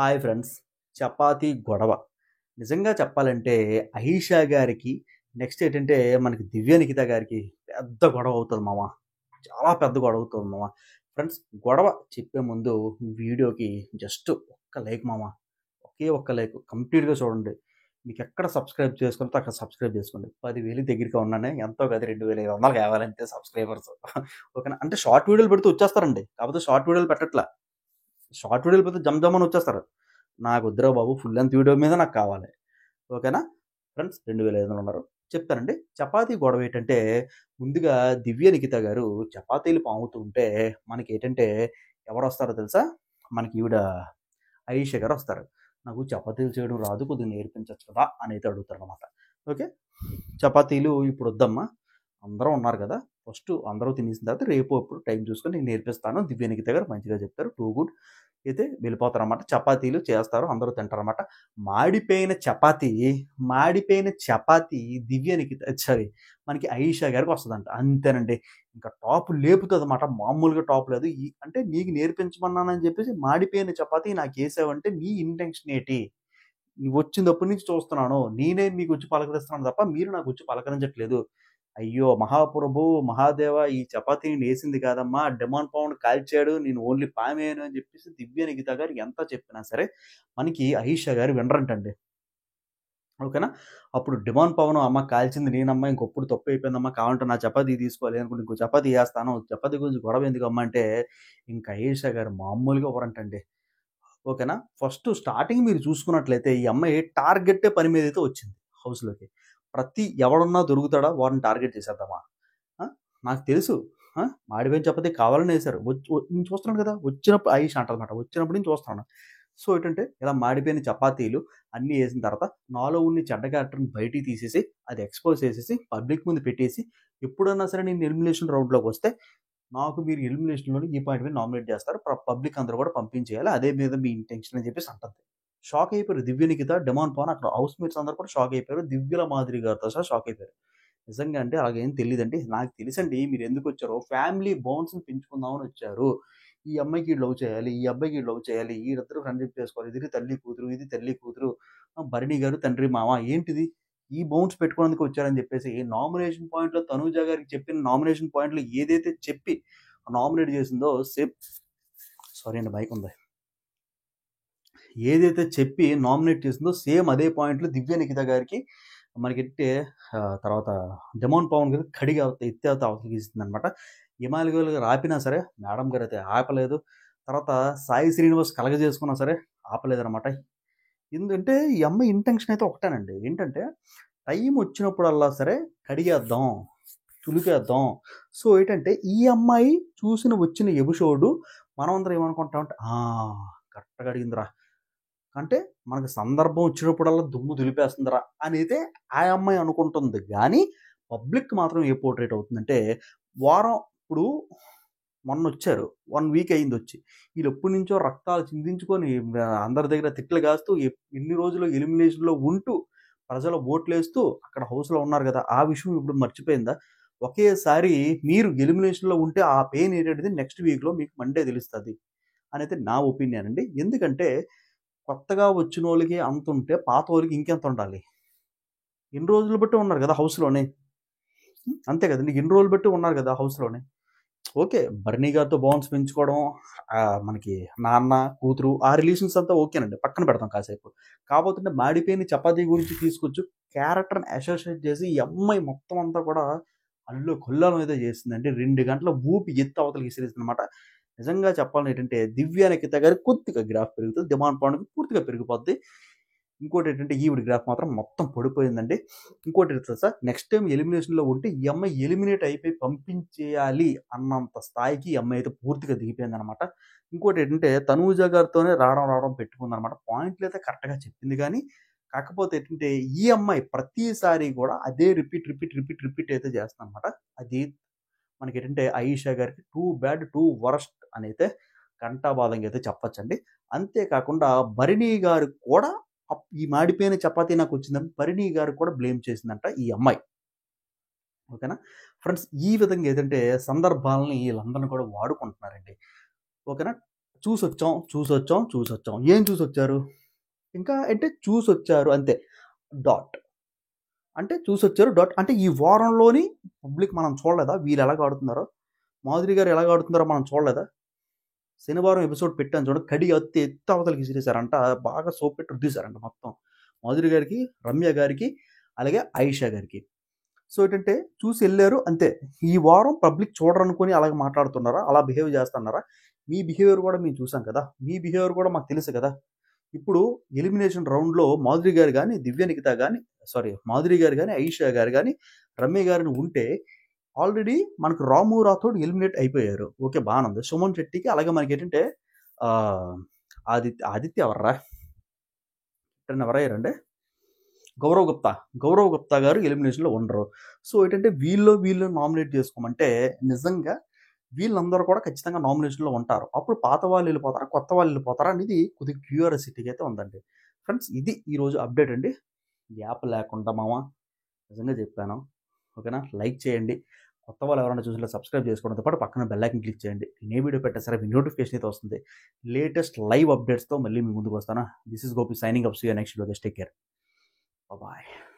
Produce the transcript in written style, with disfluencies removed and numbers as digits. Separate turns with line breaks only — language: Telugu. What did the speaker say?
Hi friends. చపాతీ గొడవ. నిజంగా చెప్పాలంటే 'అహీషా' గారికి నెక్స్ట్ ఏంటంటే మనకి 'దివ్య నిఖిత' గారికి పెద్ద గొడవ అవుతది మామ. చాలా పెద్ద గొడవ అవుతుంది మామ. ఫ్రెండ్స్ గొడవ చెప్పే ముందు వీడియోకి జస్ట్ ఒక్క లైక్ మామ. ఒకే ఒక్క లైక్ కంప్లీట్‌గా చూడండి. మీకెక్కడ సబ్స్క్రైబ్ చేసుకుంటే అక్కడ సబ్స్క్రైబ్ చేసుకోండి. 10,000 దగ్గరగా ఉన్నానే ఎంతో కాదు 2,500 కావాలంతే సబ్స్క్రైబర్స్. ఓకేనా. అంటే షార్ట్ వీడియోలు పెడితే వచ్చేస్తారండి. కాకపోతే షార్ట్ వీడియోలు పెట్టట్ల. షార్ట్ వీడియోలు పెడితే జమ్ జమ్ అని వచ్చేస్తారు. నాకొద్దురా బాబు ఫుల్ లెంత్ వీడియో మీద నాకు కావాలి. ఓకేనా. ఫ్రెండ్స్ 2,500 ఉన్నారు. చెప్తానండి. చపాతీ గొడవ ఏంటంటే ముందుగా 'దివ్య నిఖిత' గారు చపాతీలు పాముతూ ఉంటే మనకేంటంటే ఎవరొస్తారో తెలుసా? మనకి ఈవిడ 'అయీషా' గారొస్తారు. నాకు చపాతీలు చేయడం రాదు కొద్దిగా నేర్పించొచ్చు కదా! అనైతే అడుగుతారనమాట. ఓకే. చపాతీలు ఇప్పుడొద్దమ్మా. అందరూ ఉన్నారు కదా! ఫస్ట్ అందరూ తినేసిన తర్వాత రేపు ఎప్పుడు టైం చూసుకొని నేను నేర్పిస్తాను. 'దివ్య నిఖిత' గారు మంచిగా చెప్తారు. Too good. అయితే వెళ్ళిపోతారనమాట. చపాతీలు చేస్తారు. అందరూ తింటారనమాట. మాడిపోయిన చపాతీ 'దివ్య నిఖిత' సారీ మనకి 'అయీషా' గారికి వస్తదంట. అంతేనండి. ఇంకా టాప్ లేపుతదనమాట. మామూలుగా టాప్ లేదు. అంటే నీకు నేర్పించమన్నానని చెప్పేసి మాడిపోయిన చపాతీ నాకేసావంటే నీ ఇంటెన్షన్ ఏటి? నువ్వొచ్చినప్పటి నుంచి చూస్తున్నాను. నేనే మీకొచ్చి పలకరిస్తున్నాను తప్ప మీరు నాకొచ్చి పలకరించట్లేదు. అయ్యో! మహాప్రభు, మహాదేవ ఈ చపాతీని నేసింది కాదమ్మా. డెమాన్ పవన్ కాల్చాడు. నేను ఓన్లీ పామేయను అని చెప్పేసి 'దివ్య నిఖిత' గారు ఎంత చెప్పినా సరే మనకి 'అహీషా' గారు వినరంటండి. ఓకేనా. అప్పుడు 'డిమాండ్ పవన్' అమ్మ కాల్చింది నేనమ్మా. ఇంకప్పుడు తప్పయిపోయిందమ్మా. కావాలంటే నా చపాతీ తీసుకో. లేదనుకుంటే ఇంకో చపాతీ ఏస్తాను. చపాతీ గురించి గొడవ ఎందుకమ్మా అంటే ఇంక 'అహీషా' గారు మామూలుగా ఇవ్వరంటండి. ఓకేనా. ఫస్ట్ స్టార్టింగ్ మీరు చూసుకున్నట్లయితే ఈ అమ్మాయి టార్గెట్టే పని మీదైతే వచ్చింది హౌస్‌లోకి. ఎవడున్నా దొరుకుతాడా వాడిని టార్గెట్ చేసేద్దామా? ఆ! నాకు తెలుసు. మాడిపోయిన చపాతీ కావాలనే ఏసారు. నేను చూస్తున్నాను కదా! వచ్చినప్పుడు ఆయిషా అంటదనమాట. వచ్చినప్పటి నుంచి చూస్తున్నాను. సో, ఏంటంటే ఇలా మాడిపోయిన చపాతీలు అన్నీ ఏసిన తర్వాత నాలో ఉన్న చెడ్డ క్యారెక్టర్‌ని బయటికి తీసేసి, అది ఎక్స్‌పోజ్ చేసేసి, పబ్లిక్ ముందు పెట్టేసి, ఎప్పుడన్నా సరే నేను ఎలిమినేషన్ రౌండ్‌లోకొస్తే, నాకు మీరు ఎలిమినేషన్‌లోని ఈ పాయింట్ మీద నామినేట్ చేస్తారు. పబ్లిక్ అందరూ కూడా పంపించేయాలి. అదే మీద మీ ఇంటెన్షన్ అని చెప్పేసి అంటది. షాక్ అయిపోయారు. 'దివ్య నిఖిత', 'డెమాన్ పవన్' అక్కడ హౌస్ మేట్స్ అందరూ కూడా షాక్ అయిపోయారు. 'దివ్యల మాదిరి' గారితో సహా షాక్ అయిపోయారు. నిజంగా అంటే అలాగేం తెలీదండి. నాకు తెలుసండి మీరెందుకొచ్చారో. ఫ్యామిలీ బాండ్స్‌ని పెంచుకుందామని వచ్చారు. ఈ అమ్మాయికి ఈడు లవ్ చేయాలి. ఈ అబ్బాయికి ఈడు లవ్ చేయాలి. ఈళ్ళిద్దరూ ఫ్రెండ్‌షిప్ చేసుకోవాలి. ఇది తల్లి కూతురు, ఇది తల్లి కూతురు. భరణి గారు తండ్రి, మామ ఏంటిది? ఈ బౌండ్స్ పెట్టుకోవడానికి వచ్చారని చెప్పేసి నామినేషన్ పాయింట్‌లో తనూజ గారికి చెప్పిన నామినేషన్ పాయింట్‌లో ఏదైతే చెప్పి నామినేట్ చేసిందో సారీ అండి మైక్ ఉంది. ఏదైతే చెప్పి నామినేట్ చేసిందో సేమ్ అదే పాయింట్‌లో 'దివ్య నిఖిత' గారికి మనకెట్టే తర్వాత 'డెమాన్ పవన్' గారు కడిగి ఎత్తి అవతలకి ఇస్తుందనమాట. హిమాలయాలు గారు ఆపినా సరే మేడం గారైతే ఆపలేదు. తర్వాత సాయి శ్రీనివాస్ కలగజేసుకున్నా సరే ఆపలేదనమాట. ఎందుకంటే ఈ అమ్మాయి ఇంటెన్షన్ అయితే ఒకటేనండి. ఏంటంటే టైం వచ్చినప్పుడల్లా సరే కడిగేద్దాం, తులిపేద్దాం. సో, ఏంటంటే ఈ అమ్మాయి వచ్చిన ఎపిసోడు మనమందరం ఏమనుకుంటామంటే కరెక్ట్‌గా అడిగిందిరా. అంటే మనకు సందర్భం వచ్చినప్పుడల్లా దుమ్ము దులిపేస్తుందిరా అనైతే ఆ అమ్మాయి అనుకుంటుంది గానీ, పబ్లిక్ మాత్రం ఏ పోర్ట్రేట్ అవుతుందంటే, వారం ఇప్పుడు మొన్నొచ్చారు. 1 వీక్ అయిందొచ్చి. ఈళ్ళెప్పటినుంచో రక్తాలు చిందించుకొని అందరి దగ్గర తిట్లు కాస్తూ ఇన్ని రోజులు ఎలిమినేషన్‌లో ఉంటూ, ప్రజల ఓట్లేస్తూ అక్కడ హౌస్‌లో ఉన్నారు గదా! ఆ విషయం ఇప్పుడు మర్చిపోయిందా? ఒకేసారి మీరు ఎలిమినేషన్‌లో ఉంటే ఆ పెయిన్ ఏంటనేది నెక్స్ట్ వీక్‌లో మీకు మండే తెలుస్తది. అనైతే నా ఒపీనియన్ అండి. ఎందుకంటే కొత్తగా వచ్చినోళ్ళకి అంతుంటే పాతోళ్ళకి ఇంకెంతుండాలి? ఎన్ని రోజులు బట్టి ఉన్నారు గదా హౌస్‌లోనే. అంతే గదండీ. ఎన్ని రోజులు బట్టి ఉన్నారు గదా హౌస్‌లోనే. ఓకే. భరణి గారితో బాండ్స్ పెంచుకోవడం మనకి నాన్న, కూతురు ఆ రిలేషన్స్ అంతా ఓకేనండి. పక్కన పెడదాం కాసేపు. కాబోతుంటే మాడిపోయిన చపాతీ గురించి తీసుకొచ్చి క్యారెక్టర్‌ని అసోసియేట్ చేసి ఈ అమ్మాయి మొత్తం అంతా కూడా అల్లు కొల్లాలం అయితే చేసిందండి. 2 గంటల ఊపి ఎత్తి అవతలకి విసిరేసిందనమాట. నిజంగా చెప్పాలని ఏంటంటే 'దివ్య నిఖిత' గారికి కొద్దిగా గ్రాఫ్ పెరుగుతది. 'డిమాండ్ పవన్‌కి' పూర్తిగా పెరిగిపోద్ది. ఇంకోటేంటంటే ఈవిడ గ్రాఫ్ మాత్రం మొత్తం పడిపోయిందండి. ఇంకోటేంటి తెలుసా? నెక్స్ట్ టైమ్ ఎలిమినేషన్‌లో ఉంటే ఈ అమ్మాయి ఎలిమినేట్ అయిపోయి పంపించేయాలి అన్నంత స్థాయికి ఈ అమ్మాయి అయితే పూర్తిగా దిగిపోయిందనమాట. ఇంకోటేంటంటే తనూజ గారితోనే రావడం పెట్టుకుందనమాట. పాయింట్లయితే కరెక్ట్‌గా చెప్పింది గానీ, కాకపోతే ఏంటంటే ఈ అమ్మాయి ప్రతిసారి గూడా అదే రిపీట్ అయితే చేస్తుందనమాట. అది మనకేంటంటే 'అయీషా' గారికి టూ బ్యాడ్, టూ వరస్ట్ అనైతే ఘంటాపథంగా అయితే చెప్పొచ్చండి. అంతే కాకుండా భరణి గారు కూడా ఈ మాడిపోయిన చపాతీ నాకొచ్చిందని భరణి గారికి కూడా బ్లేమ్ చేసిందంట ఈ అమ్మాయి. ఓకేనా. ఫ్రెండ్స్ ఈ విధంగా ఏదంటే సందర్భాలని ఈళ్ళందరిని కూడా వాడుకుంటున్నారండి. ఓకేనా. చూసొచ్చాం. ఏం చూసొచ్చారు? ఇంకా అంటే చూసొచ్చారు అంతే. డాట్. అంటే చూసొచ్చారు డాట్. అంటే ఈ వారంలోని పబ్లిక్ మనం చూడలేదా? వీళ్ళు ఎలాగ ఆడుతున్నారో? మాధురి గారు ఎలాగ ఆడుతున్నారో మనం చూడలేదా? శనివారం ఎపిసోడ్ పెట్టాను చూడండి. కడి ఎత్తి అవతలకి విసిరేశారంట. బాగా సోప్ పెట్టి రుద్దేశారంట మొత్తం. మాధురి గారికి, రమ్య గారికి, అలాగే ఆయిషా గారికి. సో ఏంటంటే చూసి వెళ్ళారు అంతే. ఈ వారం పబ్లిక్ చూడరనుకొని అలాగ మాట్లాడుతున్నారా? అలా బిహేవ్ చేస్తున్నారా? మీ బిహేవియర్ కూడా మేము చూసాం కదా! మీ బిహేవియర్ కూడా మాకు తెలుసు కదా! ఇప్పుడు ఎలిమినేషన్ రౌండ్‌లో మాధురి గారు గాని, దివ్యనిఖిత గాని మాధురి గారు గాని, ఆయిషా గారు గాని, రమ్య గారిని ఉంటే ఆల్రెడీ మనకు రాము రాథోడ్ ఎలిమినేట్ అయిపోయారు. ఓకే. బానే ఉంది. సుమన్ శెట్టికి అలాగే మనకేంటంటే ఆహ్, ఆదిత్య ఎవర్రా? కెప్టెన్ ఎవరయ్యారండి? గౌరవ్ గుప్తా గారు ఎలిమినేషన్‌లో ఉండరు. సో ఏంటంటే వీళ్ళు నామినేట్ చేసుకోమంటే నిజంగా వీళ్ళందరూ కూడా ఖచ్చితంగా నామినేషన్‌లో ఉంటారు. అప్పుడు పాత వాళ్ళు వెళ్ళిపోతారా? కొత్త వాళ్ళు వెళ్ళిపోతారా? అనేది కొద్దిగా క్యూరియాసిటీగా అయితే ఉందండి. ఫ్రెండ్స్ ఇది ఈరోజు అప్డేట్ అండి. గ్యాప్ లేకుండా నిజంగా చెప్పాను. ఓకేనా? లైక్ చేయండి. కొత్త వాళ్ళు ఎవరైనా చూసినా సబ్స్క్రైబ్ చేసుకోవడంతో పాటు పక్కన బెల్ ఐకాన్ క్లిక్ చేయండి. నేను ఏ వీడియో పెట్టినా సరే మీ నోటిఫికేషన్ అయితే వస్తుంది. లేటెస్ట్ లైవ్ అప్డేట్స్‌తో మళ్ళీ మీ ముందుకు వస్తాను. This is Gopi signing off. See you next video. Take care. Bye.